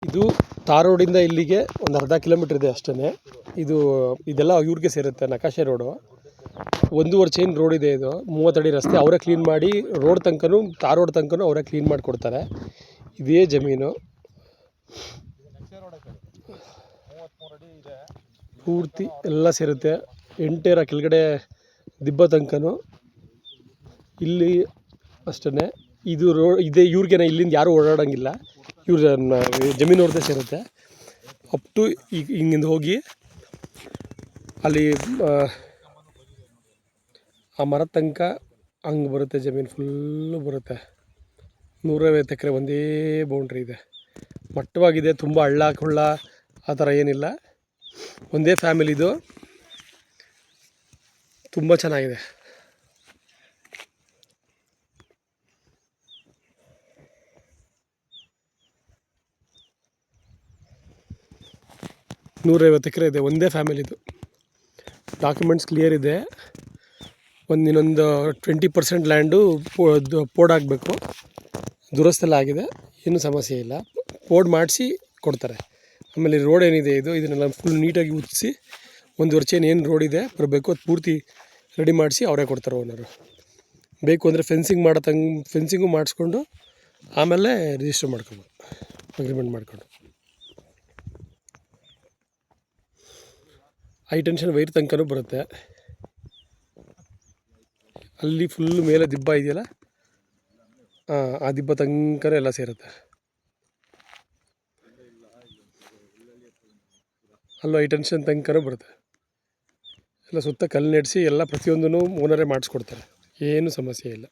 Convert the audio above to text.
ಇದು ತಾರ್ ರೋಡಿಂದ ಇಲ್ಲಿಗೆ ಒಂದು ಅರ್ಧ ಕಿಲೋಮೀಟ್ರ್ ಇದೆ ಅಷ್ಟೇ. ಇದೆಲ್ಲ ಇವ್ರಿಗೆ ಸೇರುತ್ತೆ, ನಕಾಶೆ ರೋಡು. 1.5 ಚೈನ್ ರೋಡ್ ಇದೆ. ಇದು 30 ಅಡಿ ರಸ್ತೆ ಅವರೇ ಕ್ಲೀನ್ ಮಾಡಿ ರೋಡ್ ತನಕನೂ, ತಾರ್ ರೋಡ್ ತನಕನೂ ಅವರೇ ಕ್ಲೀನ್ ಮಾಡಿ ಕೊಡ್ತಾರೆ. ಇದೇ ಜಮೀನು ಪೂರ್ತಿ ಎಲ್ಲ ಸೇರುತ್ತೆ. ಎಂಟೇರ ಕೆಳಗಡೆ ದಿಬ್ಬ ತನಕನೂ ಇಲ್ಲಿ ಅಷ್ಟೇ. ಇದು ಇದೇ ಇವ್ರಿಗೇನೆ, ಇಲ್ಲಿಂದ ಯಾರೂ ಓಡಾಡೋಂಗಿಲ್ಲ. ಇವ್ರ ಜಮೀನವ್ರದ್ದೇ ಸೇರುತ್ತೆ. ಅಪ್ ಟು ಈಗ ಹಿಂಗಿಂದ ಹೋಗಿ ಅಲ್ಲಿ ಆ ಮರದ ತನಕ ಹಂಗೆ ಬರುತ್ತೆ. ಜಮೀನು ಫುಲ್ಲು ಬರುತ್ತೆ. 150 ಎಕರೆ ಒಂದೇ ಬೌಂಡ್ರಿ ಇದೆ. ಮಟ್ಟವಾಗಿದೆ, ತುಂಬ ಹಳ್ಳ ಕೊಳ್ಳ ಆ ಥರ ಏನಿಲ್ಲ. ಒಂದೇ ಫ್ಯಾಮಿಲಿದು, ತುಂಬ ಚೆನ್ನಾಗಿದೆ. ನೂರೈವತ್ತು ಎಕರೆ ಇದೆ, ಒಂದೇ ಫ್ಯಾಮಿಲಿದು. ಡಾಕ್ಯುಮೆಂಟ್ಸ್ ಕ್ಲಿಯರ್ ಇದೆ. ಇನ್ನೊಂದು 20% ಲ್ಯಾಂಡು ಪೋಡ್ ಆಗಬೇಕು. ದುರಸ್ತೆಲ್ಲ ಆಗಿದೆ, ಏನೂ ಸಮಸ್ಯೆ ಇಲ್ಲ. ಪೋಡ್ ಮಾಡಿಸಿ ಕೊಡ್ತಾರೆ. ಆಮೇಲೆ ರೋಡ್ ಏನಿದೆ ಇದನ್ನೆಲ್ಲ ಫುಲ್ ನೀಟಾಗಿ ಉತ್ತಿಸಿ 1.5 ಚೈನ್ ಏನು ರೋಡ್ ಇದೆ ಬರಬೇಕು, ಅದು ಪೂರ್ತಿ ರೆಡಿ ಮಾಡಿಸಿ ಅವರೇ ಕೊಡ್ತಾರೆ ಓನರು. ಬೇಕು ಅಂದರೆ ಫೆನ್ಸಿಂಗು ಮಾಡಿಸ್ಕೊಂಡು ಆಮೇಲೆ ರಿಜಿಸ್ಟರ್ ಮಾಡ್ಕೊಬೋದು, ಅಗ್ರಿಮೆಂಟ್ ಮಾಡ್ಕೊಂಡು. ಹೈ ಟೆನ್ಷನ್ ವೈರ್ ತನಕನೂ ಬರುತ್ತೆ. ಅಲ್ಲಿ ಫುಲ್ಲು ಮೇಲೆ ದಿಬ್ಬ ಇದೆಯಲ್ಲ, ಆ ದಿಬ್ಬ ತನಕ ಎಲ್ಲ ಸೇರುತ್ತೆ. ಅಲ್ಲೂ ಹೈ ಟೆನ್ಷನ್ ತನಕನೂ ಬರುತ್ತೆ. ಎಲ್ಲ ಸುತ್ತ ಕಲ್ಲು ನೆಡೆಸಿ ಎಲ್ಲ ಪ್ರತಿಯೊಂದೂ ಓನರೇ ಮಾಡಿಸ್ಕೊಡ್ತಾರೆ, ಏನೂ ಸಮಸ್ಯೆ ಇಲ್ಲ.